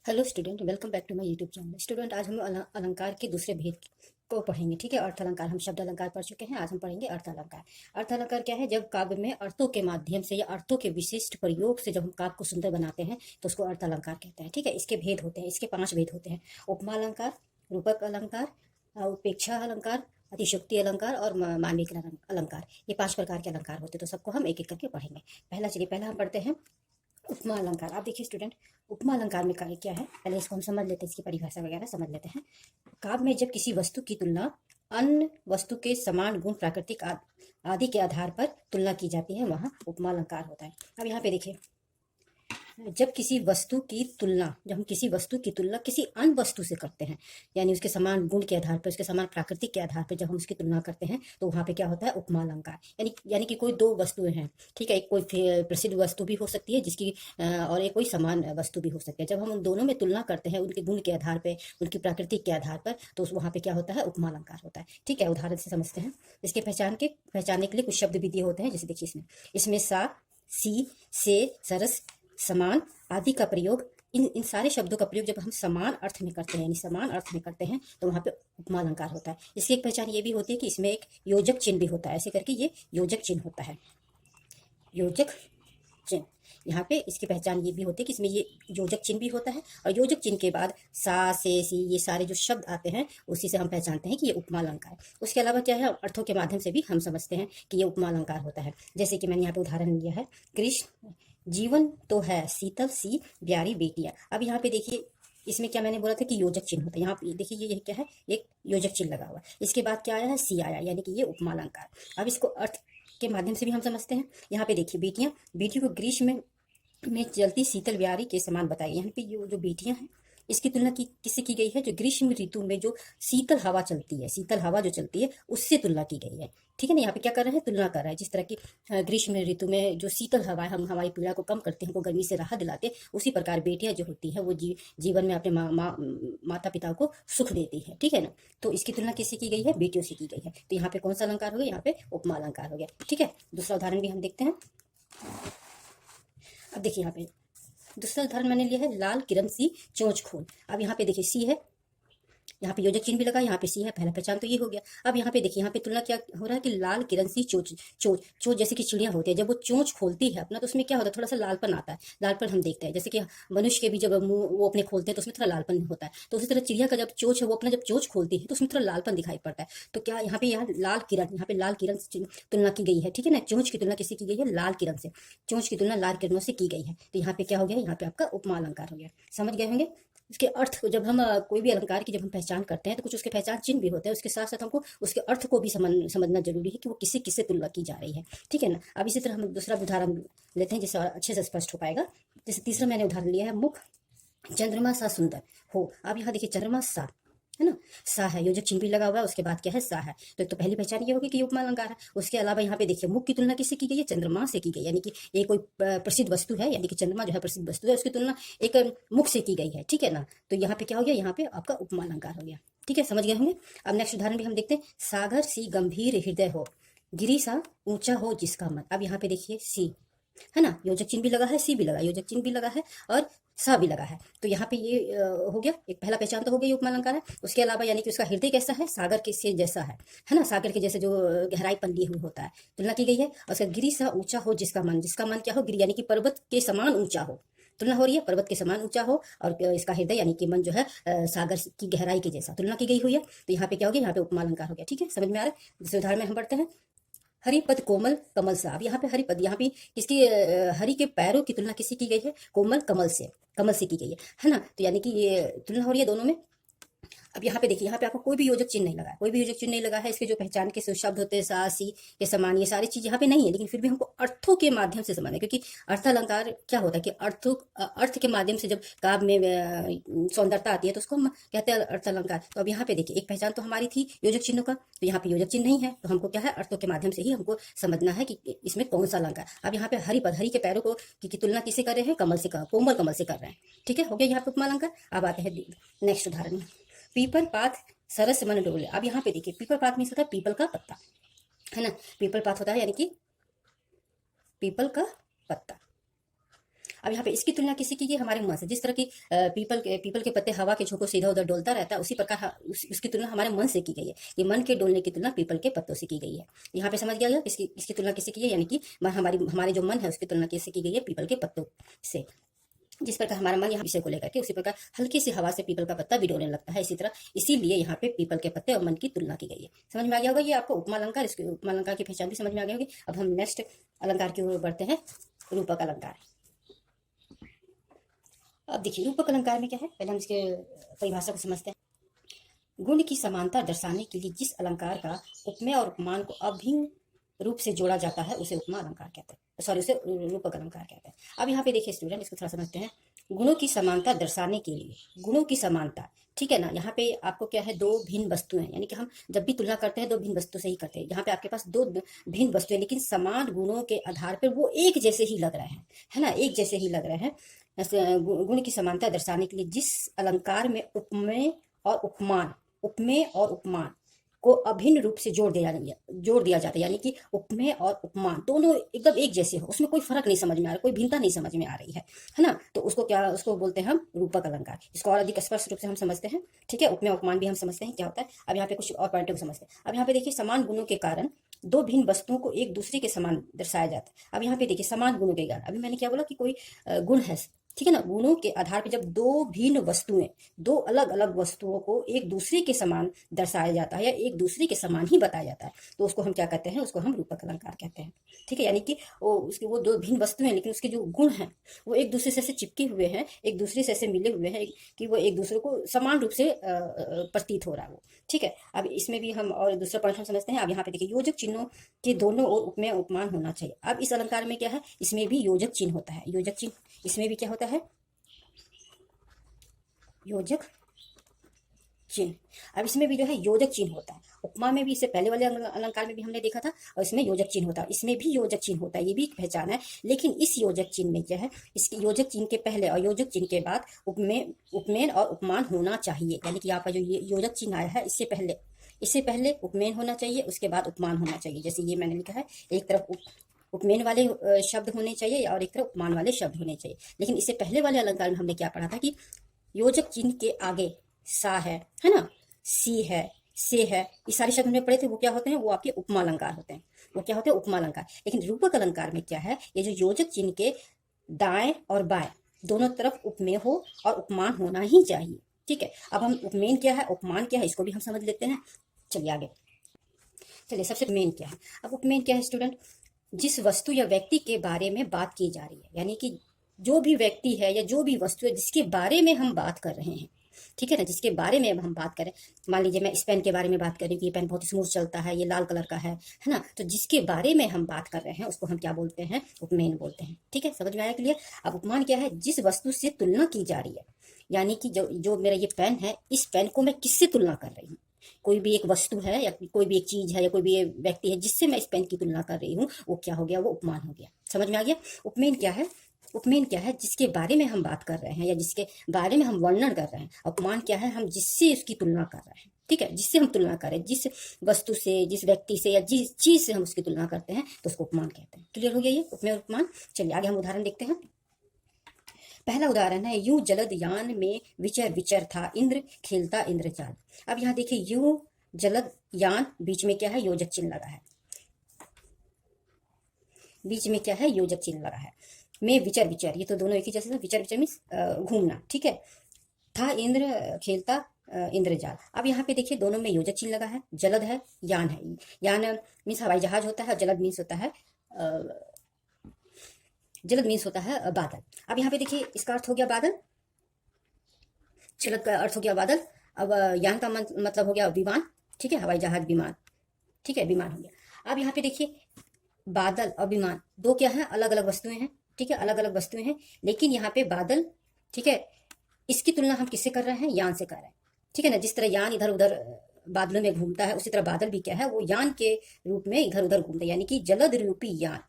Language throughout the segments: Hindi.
Hello student, welcome back to my YouTube channel. Student, आज हम अलंकार के दूसरे भेद को पढ़ेंगे। ठीक है, अर्थ अलंकार हम शब्द अलंकार पढ़ चुके हैं। आज हम पढ़ेंगे अर्थ अलंकार। अर्थ अलंकार क्या है? जब काव्य में अर्थों के माध्यम से या अर्थों के विशिष्ट प्रयोग से जब हम काव्य को सुंदर बनाते हैं तो उसको अर्थ अलंकार कहते हैं। ठीक है, इसके भेद होते हैं, इसके 5 भेद होते हैं। उपमा अलंकार, रूपक अलंकार, उपेक्षा अलंकार, अतिशयोक्ति अलंकार और मानविक अलंकार। ये 5 प्रकार के अलंकार होते हैं। तो सबको हम एक एक करके पढ़ेंगे। पहला हम पढ़ते हैं उपमा अलंकार। आप देखिए स्टूडेंट, उपमा अलंकार में कार्य क्या है, पहले इसको हम समझ लेते हैं, इसकी परिभाषा वगैरह समझ लेते हैं। काव्य में जब किसी वस्तु की तुलना अन्य वस्तु के समान गुण, प्राकृतिक आदि के आधार पर तुलना की जाती है, वहाँ उपमा अलंकार होता है। अब यहाँ पे देखिए, जब हम किसी वस्तु की तुलना किसी अन्य वस्तु से करते हैं, यानी उसके समान गुण के आधार पर, उसके समान प्राकृतिक के आधार पर जब हम उसकी तुलना करते हैं तो वहाँ पे क्या होता है? उपमा अलंकार। यानी कि कोई 2 वस्तुएं हैं। ठीक है, एक कोई प्रसिद्ध वस्तु भी हो सकती है जिसकी और एक कोई समान वस्तु भी हो सकती है। जब हम उन दोनों में तुलना करते हैं उनके गुण के आधार पर, उनकी प्राकृतिक के आधार पर, तो वहाँ पे क्या होता है? उपमा अलंकार होता है। ठीक है, उदाहरण से समझते हैं। इसके पहचानने के लिए कुछ शब्द भी दिए होते हैं। जैसे देखिए, इसमें सा, सी, से, सरस, समान आदि का प्रयोग, इन सारे शब्दों का प्रयोग जब हम समान अर्थ में करते हैं, यानी समान अर्थ में करते हैं, तो वहाँ पे उपमा अलंकार होता है। इसकी एक पहचान ये भी होती है कि इसमें एक योजक चिन्ह भी होता है। ऐसे करके ये योजक चिन्ह होता है, योजक चिन्ह। यहाँ पे इसकी पहचान ये भी होती है कि इसमें ये योजक चिन्ह भी होता है, और योजक चिन्ह के बाद सा, से, सी, ये सारे जो शब्द आते हैं उसी से हम पहचानते हैं कि ये उपमा अलंकार है। उसके अलावा क्या है, अर्थों के माध्यम से भी हम समझते हैं कि ये उपमा अलंकार होता है। जैसे कि मैंने यहाँ पे उदाहरण लिया है, कृष्ण जीवन तो है शीतल सी प्यारी बेटियां। अब यहाँ पे देखिए, इसमें क्या मैंने बोला था कि योजक चिन्ह होता है। यहाँ पे देखिए, ये क्या है? एक योजक चिन्ह लगा हुआ है। इसके बाद क्या आया है? सी आया, यानी कि ये उपमा अलंकार। अब इसको अर्थ के माध्यम से भी हम समझते हैं। यहाँ पे देखिए, बेटियों को ग्रीष्म में जलती शीतल ब्यारी के समान बताई। यहाँ पे ये जो बेटियां हैं, इसकी तुलना किससे की गई है? जो ग्रीष्म ऋतु में जो शीतल हवा चलती है, शीतल हवा जो चलती है उससे तुलना की गई है। ठीक है ना, यहाँ पे क्या कर रहे हैं? तुलना कर रहा है। जिस तरह की ग्रीष्म ऋतु में जो शीतल हवा है, हम हमारी पीड़ा को कम करते हैं, हमको गर्मी से राहत दिलाते हैं, उसी प्रकार बेटियां जो होती हैं वो जीवन में अपने माता पिता को सुख देती है। ठीक है ना, तो इसकी तुलना किससे की गई है? बेटियों से की गई है। तो यहाँ पे कौन सा अलंकार हो गया? यहाँ पे उपमा अलंकार हो गया। ठीक है, दूसरा उदाहरण भी हम देखते हैं। अब देखिए, यहाँ पे दूसरा उदाहरण मैंने लिया है, लाल किरण सी चोंच खोल। अब यहाँ पे देखिए, सी है, यहाँ पे योजक चिन्ह भी लगा, यहाँ पे सी है। पहला पहचान तो ये हो गया। अब यहाँ पे देखिए, यहाँ पे तुलना क्या हो रहा है कि लाल किरण सी चोंच। चोंच जैसे कि चिड़िया होती है, जब वो चोंच खोलती है अपना, तो उसमें क्या होता है? थोड़ा सा लालपन आता है। लालपन हम देखते हैं, जैसे कि मनुष्य के भी जब मुंह वो अपने खोलते हैं तो उसमें थोड़ा लालपन होता है। तो उसी तरह चिड़िया का जब चोंच है वो अपना जब चोंच खोलती है तो उसमें थोड़ा लालपन दिखाई पड़ता है। तो क्या यहाँ पे यहाँ पे लाल किरण से तुलना की गई है। ठीक है ना, चोंच की तुलना किससे की गई है? लाल किरण से। चोंच की तुलना लाल किरणों से की गई है। तो यहाँ पे क्या हो गया? यहाँ पे आपका उपमा अलंकार हो गया। समझ गए होंगे। उसके अर्थ को जब हम कोई भी अलंकार की जब हम पहचान करते हैं तो कुछ उसके पहचान चिन्ह भी होते हैं। उसके साथ साथ हमको उसके अर्थ को भी समझना जरूरी है कि वो किससे तुलना की जा रही है। ठीक है ना। अब इसी तरह हम दूसरा उदाहरण लेते हैं जिससे और अच्छे से स्पष्ट हो पाएगा। जैसे तीसरा मैंने उदाहरण लिया है, मुख चंद्रमा सा सुंदर हो। अब यहाँ देखिए, चंद्रमा सा है ना, सा है, योजक चिन्ह भी लगा हुआ है। उसके बाद क्या है? सा है। तो एक तो पहली पहचान ये होगी कि ये उपमा अलंकार है। उसके अलावा यहाँ पे देखिए, मुख की तुलना किससे की गई है? चंद्रमा से की गई, यानी कि ये कोई प्रसिद्ध वस्तु है, यानी कि चंद्रमा जो है प्रसिद्ध वस्तु है, उसकी तुलना एक मुख से की गई है। ठीक है ना, तो यहाँ पे क्या हो गया? यहाँ पे आपका उपमा अलंकार हो गया। ठीक है, समझ गए होंगे। अब नेक्स्ट उदाहरण भी हम देखते हैं, सागर सी गंभीर हृदय हो, गिरी सा ऊंचा हो जिसका मन। अब यहाँ पे देखिए, सी है ना, योजक चिन्ह भी लगा है, सी भी लगा, योजक चिन्ह भी लगा है, और सा भी लगा है। तो यहाँ पे ये हो गया, एक पहला पहचान तो हो गई, ये उपमा अलंकार है। उसके अलावा यानी कि उसका हृदय कैसा है? सागर के से जैसा है ना, सागर के जैसे जो गहराई पन लिए हुए होता है, तुलना की गई है। और उसका गिरी सा ऊंचा हो जिसका मन, जिसका मन क्या हो? गिरी, यानी कि पर्वत के समान ऊंचा हो, तुलना हो रही है, पर्वत के समान ऊंचा हो। और इसका हृदय यानी कि मन जो है सागर की गहराई के जैसा, तुलना की गई हुई है। तो यहाँ पे क्या हो गया? यहाँ पे उपमा अलंकार हो गया। ठीक है, समझ में आ रहा है। दूसरे उदाहरण में हम पढ़ते हैं, हरिपद कोमल कमल सा। अब यहाँ पे हरिपद, यहाँ पे किसकी हरि के पैरों की तुलना किससे की गई है? कोमल कमल से की गई है ना। तो यानी कि ये तुलना हो रही है दोनों में। अब यहाँ पे देखिए, यहाँ पे आपको कोई भी योजक चिन्ह नहीं लगा है, कोई भी योजक चिन्ह नहीं लगा है। इसके जो पहचान के शब्द होते हैं, सा, सी के समान, ये सारी चीज यहाँ पे नहीं है, लेकिन फिर भी हमको अर्थों के माध्यम से समझना है। क्योंकि अर्थ अलंकार क्या होता है कि अर्थ के माध्यम से जब काव्य में सौंदर्यता आती है तो उसको हम कहते हैं अर्थ अलंकार। तो अब यहाँ पे देखिए, एक पहचान तो हमारी थी योजक चिन्हों का, तो यहाँ पे योजक चिन्ह नहीं है, तो हमको क्या है? अर्थों के माध्यम से ही हमको समझना है कि इसमें कौन सा अलंकार। अब यहाँ पे हरिपद, हरि के पैरों को की तुलना किससे कर रहे हैं? कमल से, कोमल कमल से कर रहे हैं। ठीक है, हो गया यहाँ पे उपमा अलंकार। अब आते हैं नेक्स्ट उदाहरण में, पीपल पात सरस मन डोले। अब यहाँ पे देखिए, पीपल पात मीन्स होता है पीपल का पत्ता, है ना। पीपल पात होता है यानी कि पीपल का पत्ता। अब यहाँ पे इसकी तुलना किससे की गई? हमारे मन से। जिस तरह की पीपल के पत्ते हवा के झोंकों से इधर उधर डोलता रहता है, उसी प्रकार उसकी तुलना हमारे मन से की गई है। ये मन के डोलने की तुलना पीपल के पत्तों से की गई है। यहाँ पे समझ गया इसकी तुलना किससे की है, यानी कि हमारे जो मन है उसकी तुलना किससे की गई है? पीपल के पत्तों से। जिस प्रकार हमारा मन यहाँ विषय को लेकर के, उसी प्रकार हल्की सी हवा से पीपल का पत्ता भी डोलने लगता है, इसी तरह इसीलिए यहाँ पे पीपल के पत्ते और मन की तुलना की गई है। समझ में आ गया होगा ये आपको उपमा अलंकार, इसके उपमा अलंकार की पहचान भी समझ में आ गई होगी। अब हम नेक्स्ट अलंकार की ओर बढ़ते हैं, रूपक अलंकार। अब देखिए रूपक अलंकार में क्या है, पहले हम इसके परिभाषा को समझते हैं। गुण की समानता दर्शाने के लिए जिस अलंकार का उपमेय और उपमान को अभिन्न रूप से जोड़ा जाता है उसे उपमा अलंकार कहते हैं, सॉरी उसे रूपक अलंकार कहते हैं। अब यहाँ पे देखिए स्टूडेंट, इसको थोड़ा समझते हैं। गुणों की समानता दर्शाने के लिए, गुणों की समानता, ठीक है ना। यहाँ पे आपको क्या है, दो भिन्न वस्तुएं, यानी कि हम जब भी तुलना करते हैं दो भिन्न वस्तु से ही करते हैं। यहाँ पे आपके पास दो भिन्न वस्तुएं लेकिन समान गुणों के आधार पर वो एक जैसे ही लग रहे हैं, है ना, एक जैसे ही लग रहे हैं। गुण की समानता दर्शाने के लिए जिस अलंकार में उपमेय और उपमान को अभिन्न रूप से जोड़ दिया जाता है, यानी कि उपमेय और उपमान दोनों एकदम एक जैसे हो, उसमें कोई फर्क नहीं समझ में आ रहा, कोई भिन्नता नहीं समझ में आ रही है ना, तो उसको बोलते हैं हम रूपक अलंकार। इसको और अधिक स्पष्ट रूप से हम समझते हैं, ठीक है। उपमेय उपमान भी हम समझते हैं क्या होता है। अब यहाँ पे कुछ और पॉइंटों को समझते हैं। अब यहाँ पे देखिए, समान गुणों के कारण दो भिन्न वस्तुओं को एक दूसरे के समान दर्शाया जाता है। अब यहाँ पे देखिए, समान गुणों के कारण, अभी मैंने क्या बोला कि कोई गुण है, ठीक है ना। गुणों के आधार पर जब दो भिन्न वस्तुएं, दो अलग अलग वस्तुओं को एक दूसरे के समान दर्शाया जाता है या एक दूसरे के समान ही बताया जाता है, तो उसको हम क्या कहते हैं, उसको हम रूपक अलंकार कहते हैं, ठीक है। यानी कि वो दो भिन्न वस्तुएं हैं लेकिन उसके जो गुण हैं वो एक दूसरे से चिपके हुए हैं, एक दूसरे से मिले हुए हैं, कि वो एक दूसरे को समान रूप से प्रतीत हो रहा है वो, ठीक है। अब इसमें भी हम और दूसरा पॉइंट हम समझते हैं। अब यहाँ पे देखिए, योजक चिन्हों के दोनों ओर उपमेय उपमान होना चाहिए। अब इस अलंकार में क्या है, इसमें भी योजक चिन्ह होता है। योजक चिन्ह इसमें भी क्या होता है, योजक चिन्ह। अब इसमें भी जो है योजक चिन्ह होता है। उपमा में भी, इससे पहले वाले अलंकार में भी हमने देखा था, और इसमें योजक चिन्ह होता है, इसमें भी योजक चिन्ह होता है, ये भी पहचान है। लेकिन इस योजक चिन्ह में क्या है, इसके योजक चिन्ह के पहले और योजक चिन्ह के बाद उपमेय और उपमान होना चाहिए। यानी कि यहाँ पर जो योजक चिन्ह आया है, इससे पहले उपमेय होना चाहिए, उसके बाद उपमान होना चाहिए। जैसे ये मैंने लिखा है, एक तरफ उपमेय वाले शब्द होने चाहिए और एक तरफ उपमान वाले शब्द होने चाहिए। लेकिन इससे पहले वाले अलंकार में हमने क्या पढ़ा था कि योजक चिन्ह के आगे सा है ना, सी है, से है, ये सारे शब्द हमने पढ़े थे, वो क्या होते हैं, वो आपके उपमा अलंकार होते हैं, वो क्या होते हैं, उपमा अलंकार। लेकिन रूपक अलंकार में क्या है, ये जो योजक चिन्ह के दाएं और बाएं दोनों तरफ उपमेय हो और उपमान होना ही चाहिए, ठीक है। अब हम उपमेय क्या है, उपमान क्या है, इसको भी हम समझ लेते हैं। चलिए आगे चलिए, सबसे मेन क्या है। अब उपमेय क्या है स्टूडेंट, जिस वस्तु या व्यक्ति के बारे में बात की जा रही है, यानी कि जो भी व्यक्ति है या जो भी वस्तु है जिसके बारे में हम बात कर रहे हैं, ठीक है ना, जिसके बारे में हम बात करें। मान लीजिए मैं इस पेन के बारे में बात कर रही हूँ कि ये पेन बहुत स्मूथ चलता है, ये लाल कलर का है ना, तो जिसके बारे में हम बात कर रहे हैं उसको हम क्या बोलते हैं, उपमेय बोलते हैं, ठीक है। समझ में आया क्लियर। अब उपमान क्या है, जिस वस्तु से तुलना की जा रही है, यानी कि जो मेरा ये पेन है, इस पेन को मैं किससे तुलना कर रही हूँ, कोई भी एक वस्तु है या कोई भी एक चीज है या कोई भी व्यक्ति है जिससे मैं इस पेन की तुलना कर रही हूँ, वो क्या हो गया, वो उपमान हो गया। समझ में आ गया। उपमेय क्या है, उपमेय क्या है, जिसके बारे में हम बात कर रहे हैं या जिसके बारे में हम वर्णन कर रहे हैं। उपमान क्या है, हम जिससे उसकी तुलना कर रहे हैं, ठीक है, जिससे हम तुलना करें, जिस वस्तु से, जिस व्यक्ति से या जिस चीज से हम उसकी तुलना करते हैं तो उसको उपमान कहते हैं। क्लियर हो गया ये उपमेय और उपमान। चलिए आगे हम उदाहरण देखते हैं। पहला उदाहरण है, यूं जलद यान में विचर था इंद्र, खेलता इंद्रजाल। अब यहाँ देखिए, यूं जलद यान, बीच में क्या है, योजक चिन्ह लगा है, बीच में क्या है, योजक चिन्ह लगा है। में विचर, ये तो दोनों एक ही जैसे, विचर मीन्स घूमना, ठीक है। था इंद्र, खेलता इंद्रजाल। अब यहाँ पे देखिए, दोनों में योजक चिन्ह लगा है, जलद है, यान है। यान मीन्स हवाई जहाज होता है, जलद मीन्स होता है बादल। अब यहाँ पे देखिए, इसका अर्थ हो गया बादल, जलद का अर्थ हो गया बादल। अब यान का मतलब हो गया विमान, ठीक है, हवाई जहाज, विमान, ठीक है, विमान हो गया। अब यहाँ पे देखिए, बादल और विमान दो क्या है, अलग अलग वस्तुएं हैं, ठीक है, अलग अलग वस्तुएं हैं। लेकिन यहाँ पे बादल, ठीक है, इसकी तुलना हम किससे कर रहे हैं, यान से कर रहे हैं, ठीक है ना। जिस तरह यान इधर उधर बादलों में घूमता है, उसी तरह बादल भी क्या है, वो यान के रूप में इधर उधर घूमता है, यानी कि जलद रूपी यान,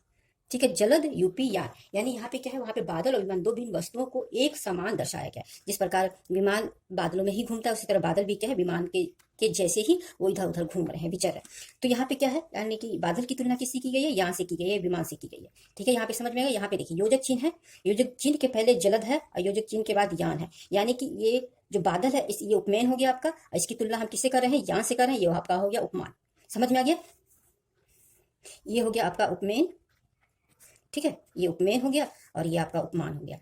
ठीक है, जलद यूपी यान। यानी यहाँ पे क्या है, वहां पे बादल और विमान दो भिन्न वस्तुओं को एक समान दर्शाया गया। जिस प्रकार विमान बादलों में ही घूमता है, उसी तरह बादल भी क्या है, विमान के के जैसे ही वो इधर उधर घूम रहे हैं, विचर रहे हैं। तो यहाँ पे क्या है, यानी कि बादल की तुलना किससे की गई है, यान से की गई है, विमान से की गई है। ठीक है, यहाँ पे समझ में आएगा। यहाँ पे देखिए योजक चिन्ह है, योजक चिन्ह के पहले जलद है और योजक चिन्ह के बाद यान है, यानी कि ये जो बादल है ये उपमेन हो गया आपका, और इसकी तुलना हम किससे कर रहे हैं, यान से कर रहे हैं, ये आपका हो गया उपमान। समझ में आ गया, ये हो गया आपका उपमेन। ठीक है, ये उपमेन हो गया और ये आपका उपमान हो गया।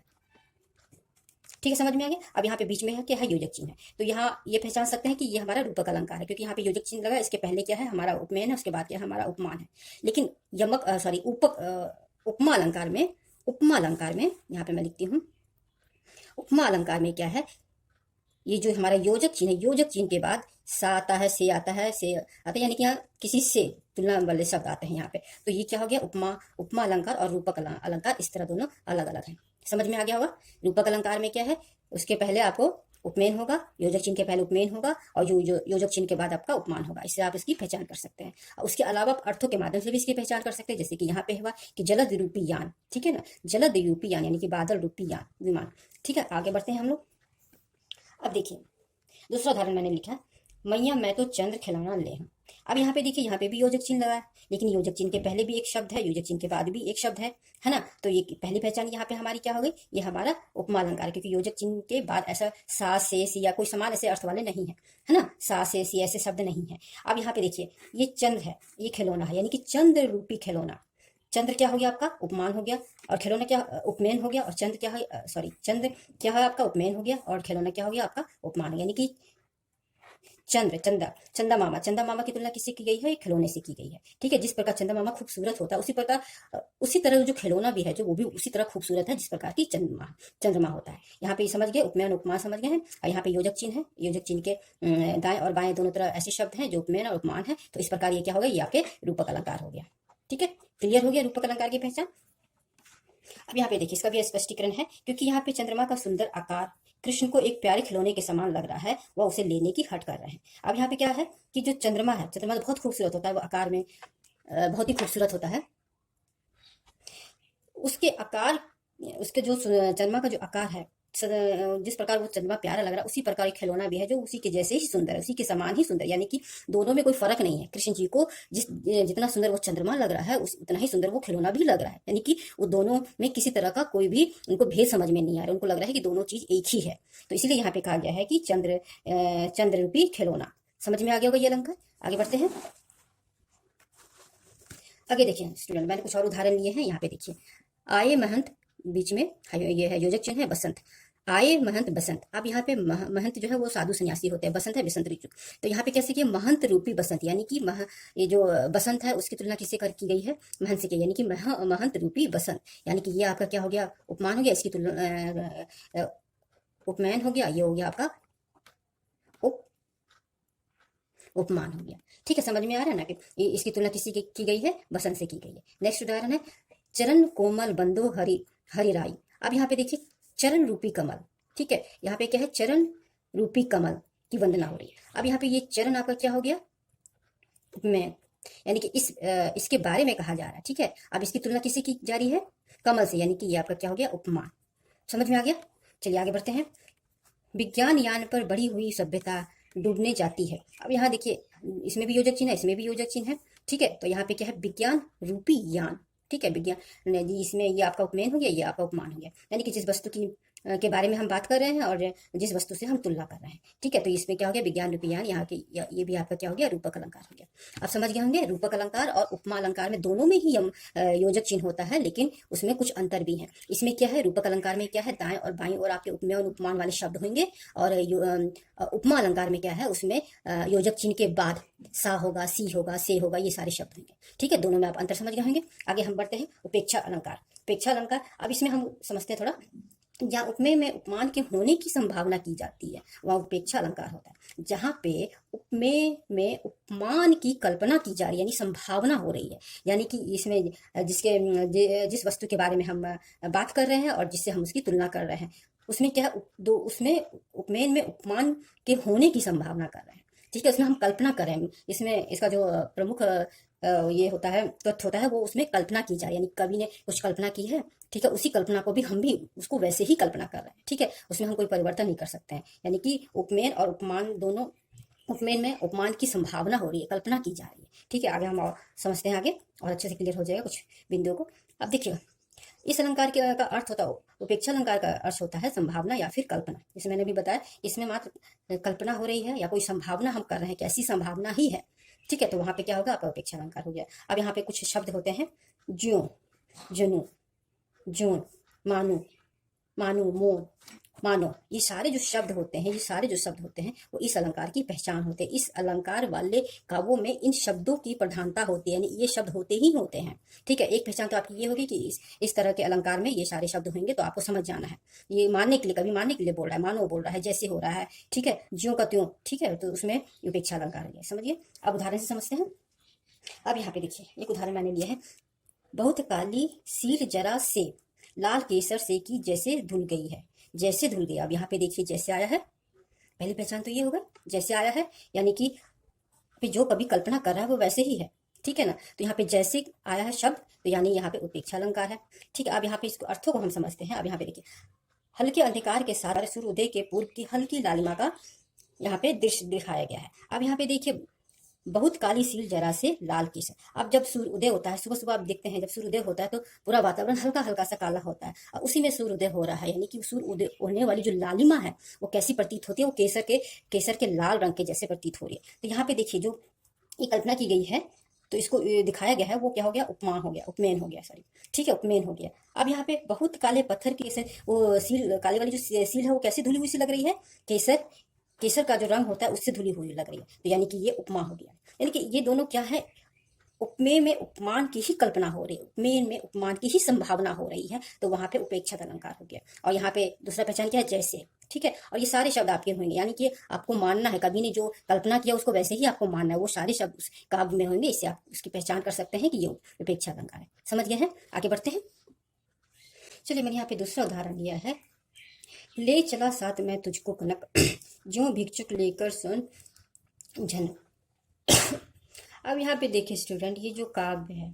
ठीक है, समझ में आ गया। अब यहाँ पे बीच में है क्या है, योजक चिन्ह है। तो यहाँ ये पहचान सकते हैं कि ये हमारा रूपक अलंकार है, क्योंकि यहाँ पे योजक चिन्ह लगा, इसके पहले क्या है हमारा उपमेन है, उसके बाद क्या है हमारा उपमान है। लेकिन यमक सॉरी उपमा अलंकार में, उपमा अलंकार में यहाँ पे मैं लिखती हूँ, उपमा अलंकार में क्या है, ये जो हमारा योजक चिन्ह है, योजक चिन्ह के बाद सा आता है, से आता है, से आता है, यानी कि यहाँ किसी से तुलना वाले शब्द आते हैं यहाँ पे। तो ये क्या हो गया, उपमा, उपमा अलंकार और रूपक अलंकार, इस तरह दोनों अलग अलग हैं। समझ में आ गया होगा। रूपक अलंकार में क्या है, उसके पहले आपको उपमेन होगा, योजक चिन्ह के पहले उपमेन होगा और जो योजक चिन्ह के बाद आपका उपमान होगा। इससे आप इसकी पहचान कर सकते हैं। उसके अलावा अर्थों के माध्यम से भी इसकी पहचान कर सकते हैं, जैसे कि यहाँ पे हुआ कि जलद रूपी यान। ठीक है ना, जलद रूपी यान यानी कि बादल रूपी यान, विमान। ठीक है, आगे बढ़ते हैं हम लोग। अब देखिए दूसरा उदाहरण मैंने लिखा, मैया मैं तो चंद्र खिलौना ले हूँ। अब यहाँ पे देखिए, यहाँ पे भी योजक चिन्ह लगा है, लेकिन योजक चिन्ह के पहले भी एक शब्द है, योजक चिन्ह के बाद भी एक शब्द है ना। तो ये पहली पहचान यहाँ पे हमारी क्या हो गई, ये हमारा उपमा अलंकार है, क्योंकि योजक चिन्ह के बाद ऐसा सा से सी या कोई समान ऐसे अर्थ वाले नहीं है ना, सा से सी ऐसे शब्द नहीं है। अब यहाँ पे देखिए ये चंद्र है, ये खिलौना है, यानी कि चंद्र रूपी खिलौना। चंद्र क्या हो गया आपका, उपमान हो गया, और खिलौना क्या, उपमेन हो गया, और चंद्र क्या है, सॉरी चंद्र क्या है आपका, उपमेन हो गया, और खिलौना क्या हो गया आपका, उपमान, यानी कि चंद्र, चंदा मामा। चंदा मामा की तुलना किससे की गई है, खिलौने से की गई है। ठीक है, जिस प्रकार चंदा मामा खूबसूरत होता है, उसी प्रकार उसी तरह जो खिलौना भी है, जो वो भी उसी तरह खूबसूरत है जिस प्रकार की चंद्रमा होता है। यहाँ पे समझ गए, उपमेन उपमान समझ गए हैं। और यहाँ पे योजक चिन्ह है, योजक चिन्ह के दाएं और बाएं दोनों तरह ऐसे शब्द हैं जो उपमेन और उपमान है। तो इस प्रकार ये क्या हो गया, ये आपके रूपक अलंकार हो गया। ठीक है, क्लियर हो गया रूपक अलंकार की पहचान। अब यहाँ पे देखिए इसका भी स्पष्टीकरण है, क्योंकि यहाँ पे चंद्रमा का सुंदर आकार कृष्ण को एक प्यारे खिलौने के समान लग रहा है, वह उसे लेने की हट कर रहे हैं। अब यहाँ पे क्या है कि जो चंद्रमा है, चंद्रमा तो बहुत खूबसूरत होता है, वो आकार में बहुत ही खूबसूरत होता है। उसके आकार, उसके जो चंद्रमा का जो आकार है, जिस प्रकार वो चंद्रमा प्यारा लग रहा है, उसी प्रकार एक खिलौना भी है जो उसी के जैसे ही सुंदर है, उसी के समान ही सुंदर, यानी कि दोनों में कोई फर्क नहीं है। कृष्ण जी को जितना सुंदर वो चंद्रमा लग रहा है, उतना ही सुंदर वो खिलौना भी लग रहा है, यानी कि वो दोनों में किसी तरह का कोई भी उनको भेद समझ में नहीं आ रहा, उनको लग रहा है कि दोनों चीज एक ही है। तो इसीलिए यहाँ पे कहा गया है कि चंद्र रूपी खिलौना। समझ में आ गया होगा ये अलंकार। आगे बढ़ते हैं। आगे देखिए स्टूडेंट, मैंने कुछ और उदाहरण लिए हैं। यहाँ पे देखिए, आए महंत, बीच में ये है योजक चिन्ह है बसंत, आए महंत बसंत। अब यहाँ पे महंत जो है वो साधु सन्यासी होते हैं, बसंत है बसंत ऋतु। तो यहाँ पे कैसे किया, महंत रूपी बसंत, यानी कि ये जो बसंत है उसकी तुलना किससे की गई है, महंत से की, यानी कि महंत रूपी बसंत, यानी कि ये आपका क्या हो गया, उपमान हो गया। इसकी तुलना उपमान हो गया, ये हो गया आपका उपमान हो गया। ठीक है, समझ में आ रहा है ना कि इसकी तुलना किसी की गई है, बसंत से की गई है। नेक्स्ट उदाहरण है, चरण कोमल बंदो हरि राई। अब यहाँ पे देखिए चरण रूपी कमल। ठीक है, यहाँ पे क्या है, चरण रूपी कमल की वंदना हो रही है। अब यहाँ पे ये चरण आपका क्या हो गया, उपमेय, यानी कि इसके बारे में कहा जा रहा है। ठीक है, अब इसकी तुलना किसी की जा रही है, कमल से, यानी कि ये आपका क्या हो गया, उपमान। समझ में आ गया। चलिए आगे बढ़ते हैं। विज्ञान यान पर बढ़ी हुई सभ्यता डूबने जाती है। अब यहाँ देखिए इसमें भी योजक चिन्ह है, इसमें भी योजक चिन्ह है। ठीक है, तो यहाँ पे क्या है, विज्ञान रूपी यान। ठीक है, विज्ञान, इसमें ये आपका उपमेय हो गया, ये आपका उपमान हो गया, यानी कि जिस वस्तु की के बारे में हम बात कर रहे हैं और जिस वस्तु से हम तुलना कर रहे हैं। ठीक है, तो इसमें क्या हो गया, विज्ञान रूपी यान, यहाँ के ये भी आपका क्या हो गया, रूपक अलंकार हो गया। अब समझ गए होंगे, रूपक अलंकार और उपमा अलंकार में दोनों में ही योजक चिन्ह होता है, लेकिन उसमें कुछ अंतर भी है। इसमें क्या है, रूपक अलंकार में क्या है, दाएं और बाएं और आपके उपमेय और उपमान वाले शब्द होंगे, और उपमा अलंकार में क्या है, उसमें योजक चिन्ह के बाद सा होगा, सी होगा, से होगा, ये सारे शब्द होंगे। ठीक है, दोनों में आप अंतर समझ गए होंगे। आगे हम बढ़ते हैं, उपेक्षा अलंकार। उपेक्षा अलंकार, अब इसमें हम समझते हैं थोड़ा, जहाँ उपमेय में उपमान के होने की संभावना की जाती है, वहाँ उपेक्षा अलंकार होता है। जहाँ पे उपमेय में उपमान की कल्पना की जा रही है, यानी संभावना हो रही है, यानी कि इसमें जिस वस्तु के बारे में हम बात कर रहे हैं और जिससे हम उसकी तुलना कर रहे हैं, उसमें क्या है, उसमें उपमेय में उपमान के होने की संभावना कर रहे हैं। ठीक है, उसमें हम कल्पना करें, इसमें इसका जो प्रमुख ये होता है, तथ्य होता है, वो उसमें कल्पना की जाए, यानी कवि ने कुछ कल्पना की है। ठीक है, उसी कल्पना को भी हम भी उसको वैसे ही कल्पना कर रहे हैं। ठीक है, उसमें हम कोई परिवर्तन नहीं कर सकते हैं, यानी कि उपमेय और उपमान दोनों उपमेय में उपमान की संभावना हो रही है, कल्पना की जा रही है। ठीक है, आगे हम और समझते हैं आगे और अच्छे से क्लियर हो जाएगा कुछ बिंदुओं को। अब देखिए, इस अलंकार का अर्थ होता है, उपेक्षा अलंकार का अर्थ होता है संभावना या फिर कल्पना। जैसे मैंने भी बताया, इसमें मात्र कल्पना हो रही है या कोई संभावना हम कर रहे हैं कि ऐसी संभावना ही है। ठीक है, तो वहां पे क्या होगा, आपका उपेक्षा अलंकार हो गया। अब यहाँ पे कुछ शब्द होते हैं, ज्यों, जनु, जोन, मानो, मानो, मोन, मानो, ये सारे जो शब्द होते हैं, ये सारे जो शब्द होते हैं वो इस अलंकार की पहचान होते हैं। इस अलंकार वाले काव्यों में इन शब्दों की प्रधानता होती है, यानी ये शब्द होते ही होते हैं। ठीक है, एक पहचान तो आपकी ये होगी कि इस तरह के अलंकार में ये सारे शब्द होंगे, तो आपको समझ जाना है। ये मानने के लिए, कभी मानने के लिए बोल रहा है, मानो बोल रहा है, जैसे हो रहा है। ठीक है, ज्यों का त्यों। ठीक है, तो उसमें उपेक्षा अलंकार है, समझिए। अब उदाहरण से समझते हैं। अब यहाँ पे देखिए, एक उदाहरण मैंने लिया है, बहुत काली सील जरा से लाल केसर से की जैसे धुल गई है, जैसे धुल गई। अब यहाँ पे देखिए, जैसे आया है, पहली पहचान तो ये होगा, जैसे आया है, यानी कि जो कभी कल्पना कर रहा है वो वैसे ही है। ठीक है ना, तो यहाँ पे जैसे आया है शब्द, तो यानी यहाँ पे उपेक्षा अलंकार है। ठीक है, अब यहाँ पे इसको अर्थों को हम समझते हैं। अब यहाँ पे देखिए, हल्के अंधकार के साथ सूर्योदय के पूर्व की हल्की लालिमा का यहाँ पे दृश्य दिखाया गया है। अब यहाँ पे देखिए, बहुत काली सील जरा से लाल केसर। अब जब सूर्योदय होता है, सुबह सुबह आप देखते हैं, जब सूर्योदय होता है तो पूरा वातावरण हल्का हल्का सा काला होता है, और उसी में सूर्योदय हो रहा है, यानी कि सूर्योदय होने वाली जो लालिमा है वो कैसी प्रतीत होती है, वो केसर के लाल रंग के जैसे प्रतीत हो रही है। तो यहाँ पे देखिए, जो ये कल्पना की गई है, तो इसको दिखाया गया है, वो क्या हो गया, उपमान हो गया, उपमेन हो गया, सॉरी। ठीक है, उपमेन हो गया। अब यहाँ पे बहुत काले पत्थर की जैसे वो सील, काले वाली जो सील है वो कैसी धुली हुई सी लग रही है, केसर, केसर का जो रंग होता है उससे धुली हुई लग रही है, तो यानी कि ये उपमा हो गया। यानी कि ये दोनों क्या है, उपमेय में उपमान की ही कल्पना हो रही है, उपमेय में उपमान की ही संभावना हो रही है, तो वहां पे उपेक्षित अलंकार हो गया। और यहाँ पे दूसरा पहचान क्या है, जैसे। ठीक है, और ये सारे शब्द आपके होंगे, यानी कि आपको मानना है, कभी ने जो कल्पना किया उसको वैसे ही आपको मानना है, वो सारे शब्द उस काव्य में होंगे, इससे आप उसकी पहचान कर सकते हैं कि ये उपेक्षा अलंकार है। समझ गए हैं, आगे बढ़ते हैं। चलिए, मैंने यहाँ पे दूसरा उदाहरण लिया है, ले चला साथ में तुझको कनक, जो भिक्षुक लेकर सुन झनक। अब यहाँ पे देखिए स्टूडेंट, ये जो काव्य है,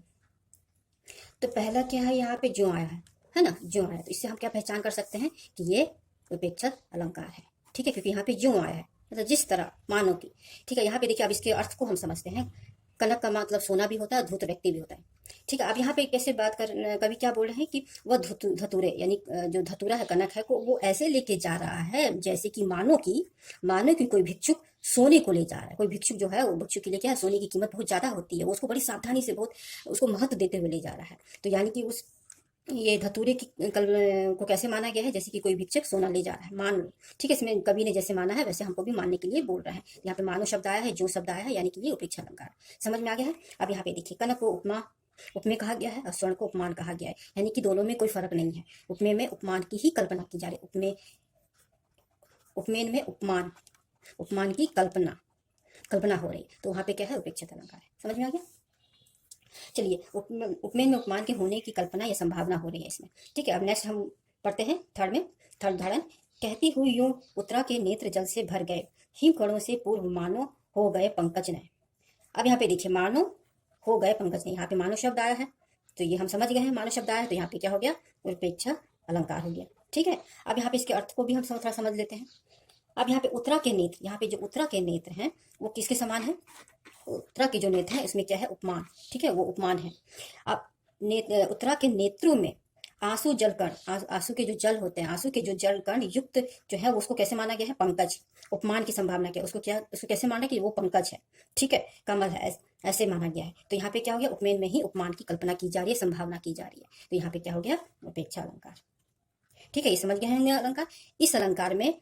तो पहला क्या है, यहाँ पे जो आया है ना, जो आया, तो इससे हम क्या पहचान कर सकते हैं कि ये उपेक्षित अलंकार है। ठीक है, क्योंकि यहाँ पे जो आया है, मतलब जिस तरह, मानो की। ठीक है, यहाँ पे देखिए, अब इसके अर्थ को हम समझते हैं। कनक का मतलब सोना भी होता है, धूत व्यक्ति भी होता है। ठीक है, अब यहाँ पे कैसे बात कर, कवि क्या बोल रहे हैं कि वह धतूरे, यानी जो धतूरा है, कनक है, को वो ऐसे लेके जा रहा है जैसे कि मानो की कोई भिक्षुक सोने को ले जा रहा है। कोई भिक्षुक जो है, वो भिक्षुक के लिए क्या है, सोने की कीमत बहुत ज्यादा होती है, वो उसको बड़ी सावधानी से, बहुत उसको महत्व देते हुए ले जा रहा है। तो यानी कि उस ये धतूरे की को कैसे माना गया है, जैसे कि कोई भिक्षक सोना ले जा रहा है, मान लो। ठीक है, इसमें कवि ने जैसे माना है वैसे हमको भी मानने के लिए बोल रहा है। यहाँ पे मानो शब्द आया है, जो शब्द आया है, यानी कि ये उपेक्षा अलंकार। समझ में आ गया है। अब यहाँ पे देखिए, कनक को उपमेय कहा गया है और स्वर्ण को उपमान कहा गया है, यानी कि दोनों में कोई फर्क नहीं है। उपमेय में उपमान की ही कल्पना की जा रही है, उपमेय में उपमान की कल्पना हो रही है, तो वहां पे क्या है, उपेक्षित अलंकार है। समझ में आ गया। चलिए, उपमेय में उपमान के होने की कल्पना या संभावना हो रही है इसमें। ठीक है, अब नेक्स्ट हम पढ़ते हैं थर्ड उदाहरण, कहती हुई यूं उत्तरा के नेत्र जल से भर गए, हिम कणों से पूर्व मानो हो गए पंकज नए। अब यहाँ पे देखिए, मानो हो गए पंकज नए, यहाँ पे मानो शब्द आया है, तो ये हम समझ गए हैं, मानो शब्द आया है, तो यहाँ पे क्या हो गया, उपेक्षा अलंकार हो गया। ठीक है, अब यहाँ पे इसके अर्थ को भी हम थोड़ा समझ लेते हैं। अब यहाँ पे उत्तरा के नेत्र, यहाँ पे जो उत्तरा के नेत्र हैं वो किसके समान है, उत्तरा के जो नेत्र है इसमें क्या है, उपमान। ठीक है, वो उपमान है। अब उत्तरा के नेत्रों में आंसू जलकण, आंसू के जो जल होते हैं, आंसू के जो जल कण युक्त जो है, उसको कैसे माना गया है, पंकज। उपमान की संभावना क्या, उसको कैसे माना कि वो पंकज है। ठीक है, कमल है, ऐसे माना गया है। तो यहाँ पे क्या हो गया, उपमेय में ही उपमान की कल्पना की जा रही है, संभावना की जा रही है, तो यहाँ पे क्या हो गया, उपेक्षा अलंकार। ठीक है, ये समझ गए हैं अलंकार। इस अलंकार में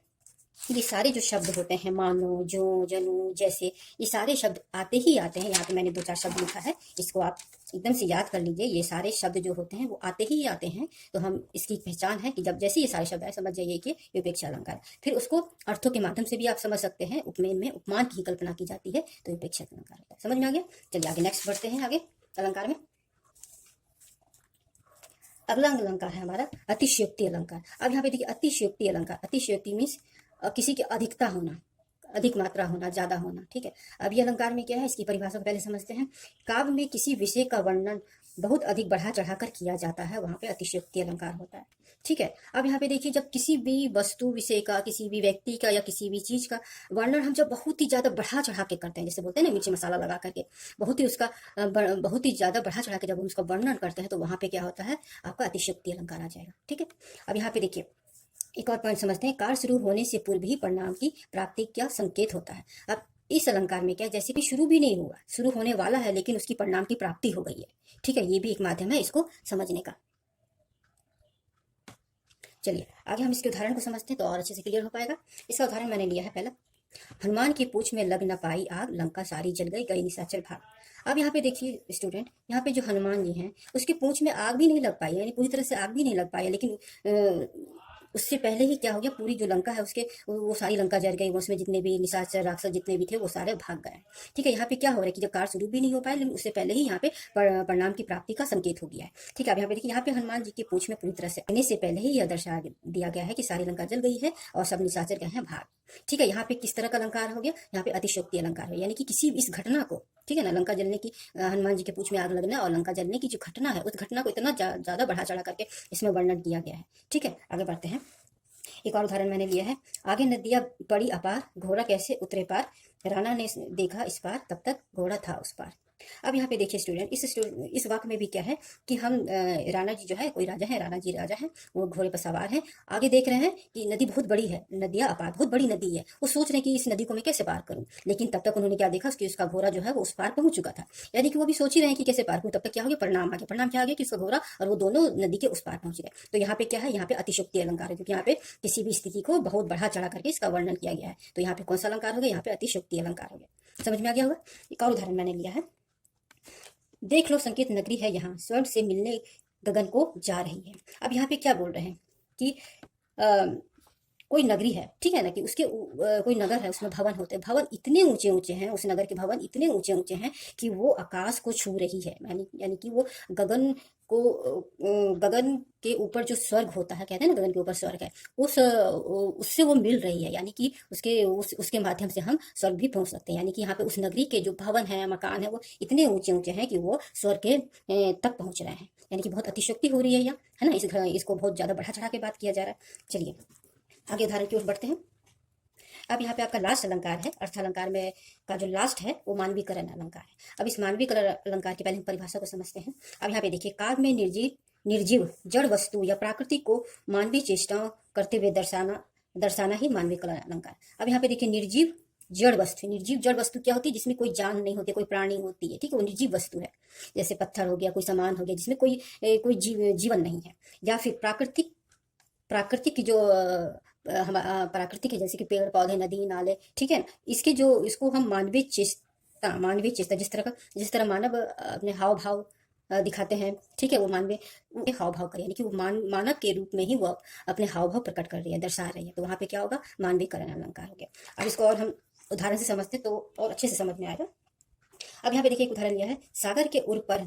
ये सारे जो शब्द होते हैं, मानो, जो, जनु, जैसे, ये सारे शब्द आते ही आते हैं। यहाँ पे मैंने 2-4 शब्द लिखा है, इसको आप एकदम से याद कर लीजिए। ये सारे शब्द जो होते हैं वो आते ही आते हैं, तो हम इसकी पहचान है कि जब जैसे ये सारे शब्द आए, समझ जाइए कि ये उपेक्षा अलंकार। फिर उसको अर्थों के माध्यम से भी आप समझ सकते हैं, उपमेय में उपमान की कल्पना की जाती है, तो उपेक्षा अलंकार होता है। समझ में आ गया। चलिए आगे नेक्स्ट बढ़ते हैं, आगे अलंकार में। अगला अलंकार है हमारा अतिशयोक्ति अलंकार। अब यहाँ पे देखिए, अतिशयोक्ति अलंकार, अतिशयोक्ति मीन्स किसी की अधिकता होना, अधिक मात्रा होना, ज्यादा होना। ठीक है, अब ये अलंकार में क्या है, इसकी परिभाषा को पहले समझते हैं। काव्य में किसी विषय का वर्णन बहुत अधिक बढ़ा चढ़ाकर किया जाता है, वहां पे अतिशयोक्ति अलंकार होता है। ठीक है, अब यहाँ पे देखिए, जब किसी भी वस्तु विषय का, किसी भी व्यक्ति का या किसी भी चीज का वर्णन हम जब बहुत ही ज्यादा बढ़ा चढ़ा के करते हैं, जैसे बोलते हैं ना मिर्ची मसाला लगा करके, बहुत ही उसका बहुत ही ज्यादा बढ़ा चढ़ा के जब हम उसका वर्णन करते हैं, तो वहां पे क्या होता है, आपका अतिशयोक्ति अलंकार आ जाएगा। ठीक है, अब यहाँ पे देखिए एक और पॉइंट समझते हैं, कार्य शुरू होने से पूर्व ही परिणाम की प्राप्ति का संकेत होता है। अब इस अलंकार में क्या, जैसे कि शुरू भी नहीं हुआ, शुरू होने वाला है लेकिन उसकी परिणाम की प्राप्ति हो गई है। ठीक है, ये भी एक माध्यम है इसको समझने का। चलिए आगे हम इसके उदाहरण को समझते हैं तो और अच्छे से क्लियर हो पाएगा। इसका उदाहरण मैंने लिया है पहला, हनुमान की पूंछ में लग न पाई आग, लंका सारी जल गई, गई निशाचर भाग। अब यहाँ पे देखिए स्टूडेंट, यहाँ पे जो हनुमान जी हैं उसकी पूंछ में आग भी नहीं लग पाई, यानी पूरी तरह से आग भी नहीं लग पाई, लेकिन उससे पहले ही क्या हो गया, पूरी जो लंका है उसके वो सारी लंका जल गई, उसमें जितने भी निशाचर राक्षस जितने भी थे वो सारे भाग गए। ठीक है, यहाँ पे क्या हो रहा है कि जब कार्य शुरू भी नहीं हो पाया, लेकिन उससे पहले ही यहाँ पे परिणाम की प्राप्ति का संकेत हो गया है। ठीक है, अब यहाँ पे देखिए, यहाँ पे हनुमान जी की पूंछ में पूरी तरह से आने से पहले ही यह दर्शा दिया गया है कि सारी लंका जल गई है और सब निशाचर गए हैं भाग। ठीक है, यहाँ पे किस तरह का अलंकार हो गया, यहाँ पे अतिशयोक्ति अलंकार है, यानी कि किसी इस घटना को, ठीक है ना, लंका जलने की, हनुमान जी के पूंछ में आग लगना और लंका जलने की जो घटना है, उस घटना को इतना ज्यादा बढ़ा चढ़ा करके इसमें वर्णन किया गया है। ठीक है, आगे बढ़ते हैं। एक और उदाहरण मैंने लिया है, आगे नदियां पड़ी अपार, घोड़ा कैसे उतरे पार, राणा ने देखा इस पार, तब तक घोड़ा था उस पार। अब यहाँ पे देखिए स्टूडेंट, इस वाक्य में भी क्या है कि हम राणा जी जो है, कोई राजा है, राणा जी राजा है, वो घोड़े पर सवार है, आगे देख रहे हैं कि नदी बहुत बड़ी है, नदियां अपार, बहुत बड़ी नदी है, वो सोच रहे हैं कि इस नदी को मैं कैसे पार करूं, लेकिन तब तक उन्होंने क्या देखा कि उसका घोड़ा जो है वो उस पार पहुंच चुका था, यानी कि वो भी सोच ही रहे हैं कि कैसे पार करूं, तब तक क्या हो गया, परिणाम आ गया। परिणाम क्या आ गया कि उसका घोड़ा और वो दोनों नदी के उस पार पहुंच गए। तो यहाँ पे क्या है, यहाँ पे अतिशयोक्ति अलंकार है, क्योंकि यहाँ पे किसी भी स्थिति को बहुत बढ़ा चढ़ा करके इसका वर्णन किया गया है। तो यहाँ पे कौन सा अलंकार हो गया, यहाँ पे अतिशयोक्ति अलंकार हो गया। समझ में आ गया होगा। एक और उदाहरण मैंने लिया है, देख लो संकेत नगरी है यहाँ, स्वर्ग से मिलने गगन को जा रही है। अब यहाँ पे क्या बोल रहे हैं कि कोई नगरी है, ठीक है ना, कि उसके कोई नगर है, उसमें भवन होते हैं, भवन इतने ऊंचे ऊंचे हैं, उस नगर के भवन इतने ऊंचे ऊंचे हैं कि वो आकाश को छू रही है, यानी कि वो गगन को, गगन के ऊपर जो स्वर्ग होता है, कहते हैं ना गगन के ऊपर स्वर्ग है, उससे वो मिल रही है, यानी कि उसके माध्यम से हम स्वर्ग भी पहुंच सकते हैं। यानी कि यहाँ पे उस नगरी के जो भवन है, मकान है, वो इतने ऊंचे ऊंचे हैं कि वो स्वर्ग के तक पहुंच रहे हैं, यानी कि बहुत अतिशयोक्ति हो रही है यहाँ, है ना, इसको बहुत ज्यादा बढ़ा चढ़ा के बात किया जा रहा है। चलिए आगे उदाहरण की ओर बढ़ते हैं। अब यहाँ पे आपका लास्ट अलंकार है, अर्थालंकार में का जो लास्ट है वो मानवीकरण अलंकार है। अब इस मानवीकरण अलंकार की पहले हम परिभाषा को समझते हैं। अब यहाँ पे देखिए, काव्य में निर्जीव जड़ वस्तु या प्राकृतिक को मानवीय चेष्टाओं करते हुए दर्शाना ही मानवीकरण अलंकार। अब यहाँ पे देखिए, निर्जीव जड़ वस्तु क्या होती है, जिसमें कोई जान नहीं होती, कोई प्राणी होती है, ठीक है, वो निर्जीव वस्तु है। जैसे पत्थर हो गया, कोई सामान हो गया, जिसमें कोई जीवन नहीं है। या फिर प्राकृतिक की जो प्राकृतिक है, जैसे कि पेड़ पौधे, नदी नाले, ठीक है, इसको हम मानवीय चेष्टा जिस तरह मानव अपने हाव भाव दिखाते हैं, ठीक है, वो मानवीय हाव भाव कर, यानी कि वो मानव के रूप में ही वो अपने हाव भाव प्रकट कर रही है, दर्शा रही है। तो वहां पे क्या होगा, मानवीकरण अलंकार हो गया। अब इसको और हम उदाहरण से समझते तो और अच्छे से समझ में आएगा। अब यहाँ पे देखिए एक उदाहरण लिया है, सागर के उर पर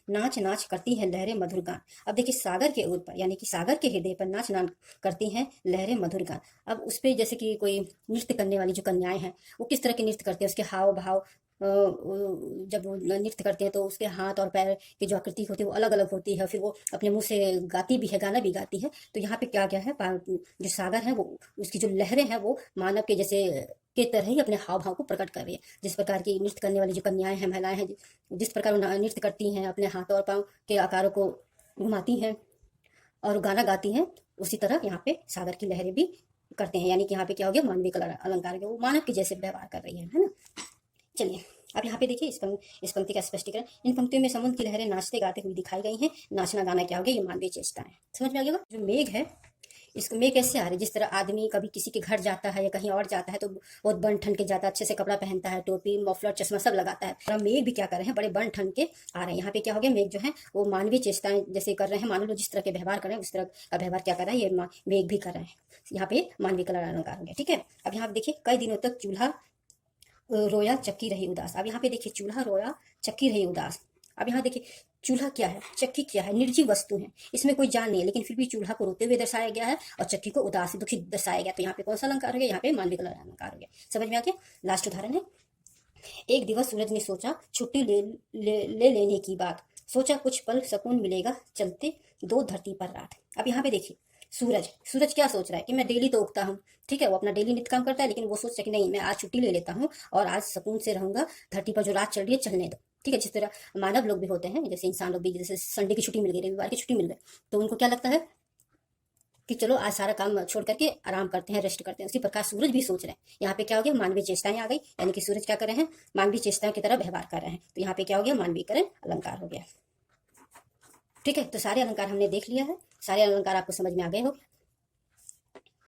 नाच नाच करती हैं लहरें मधुर गान। अब देखिए, सागर के उर पर, यानी कि सागर के हृदय पर नाच नाच करती हैं लहरें मधुर गान। अब उस पर जैसे कि कोई नृत्य करने वाली जो कन्याएं हैं, वो किस तरह के नृत्य करती है, उसके हाव भाव, जब वो नृत्य करते हैं तो उसके हाथ और पैर की जो आकृति होती है वो अलग अलग होती है, फिर वो अपने मुंह से गाती भी है, गाना भी गाती है। तो यहाँ पे क्या क्या है, जो सागर है वो, उसकी जो लहरें हैं वो मानव के जैसे के तरह ही अपने हाव भाव को प्रकट कर रही है। जिस प्रकार की नृत्य करने वाली जो कन्याएं हैं, महिलाएं हैं, जिस प्रकार नृत्य करती हैं, अपने हाथ और पांव के आकारों को घुमाती हैं और गाना गाती हैं, उसी तरह यहाँ पे सागर की लहरें भी करते हैं। यानी कि यहाँ पे क्या हो गया, मानवीय अलंकार, वो मानव के जैसे व्यवहार कर रही है ना। चलिए अब यहाँ पे देखिए इस पंक्ति का स्पष्टीकरण, इन पंक्तियों में समुद्र की लहरें नाचते गाते हुए दिखाई गई हैं। नाचना गाना क्या हो गया, ये मानवीय चेष्टा है। समझ में आ गया। जो मेघ है, इसको मेघ कैसे आ रही है, जिस तरह आदमी कभी किसी के घर जाता है या कहीं और जाता है तो बहुत बन ठन के जाता है, अच्छे से कपड़ा पहनता है, टोपी मफलर चश्मा सब लगाता है, और मेघ भी क्या कर रहे हैं, बड़े बन ठन के आ रहे हैं। यहाँ पे क्या हो गया, मेघ जो है वो मानवीय चेष्टाएं जैसे कर रहे हैं, मानव लोग जिस तरह के व्यवहार कर रहे हैं उस तरह का व्यवहार क्या कर रहा है, ये मेघ भी कर रहे हैं। यहाँ पे मानवीय कला अलंकार हो गया। ठीक है, अब यहाँ पे देखिए, कई दिनों तक चूल्हा रोया चक्की रही उदास। अब यहाँ पे देखिए, चूल्हा रोया चक्की रही उदास। अब यहाँ देखिए, चूल्हा क्या है, चक्की क्या है, निर्जीव वस्तु है, इसमें कोई जान नहीं है, लेकिन फिर भी चूल्हा को रोते हुए दर्शाया गया है और चक्की को उदास दुखी दर्शाया गया। तो यहाँ पे कौन सा अलंकार हो गया, यहाँ पे मानवीय कला अलंकार हो गया। समझ में आ गया। लास्ट उदाहरण है, एक दिवस सूरज ने सोचा छुट्टी ले लेने की बात, सोचा कुछ पल सुकून मिलेगा चलते दो धरती पर रात। अब यहाँ पे देखिए सूरज, सूरज क्या सोच रहा है कि मैं डेली तो उगता हूँ, ठीक है, वो अपना डेली नित्य काम करता है, लेकिन वो सोचता है कि नहीं, मैं आज छुट्टी ले लेता हूँ और आज सुकून से रहूंगा, धरती पर जो रात चल रही है चलने दो, ठीक है। जिस तरह मानव लोग भी होते हैं, जैसे इंसान लोग भी, जैसे संडे की छुट्टी मिल गई, रविवार की छुट्टी मिल गई, तो उनको क्या लगता है कि चलो आज सारा काम छोड़ करके आराम करते हैं, रेस्ट करते हैं। उसी प्रकार सूरज भी सोच रहे हैं। यहाँ पे क्या हो गया, मानवीय चेष्टाएं आ गई, यानी कि सूरज क्या कर रहे हैं, मानवीय चेष्टाओं की तरह व्यवहार कर रहे हैं। तो यहाँ पे क्या हो गया, मानवीयकरण अलंकार हो गया। ठीक है, तो सारे अलंकार हमने देख लिया है, सारे अलंकार आपको समझ में आ गए हो।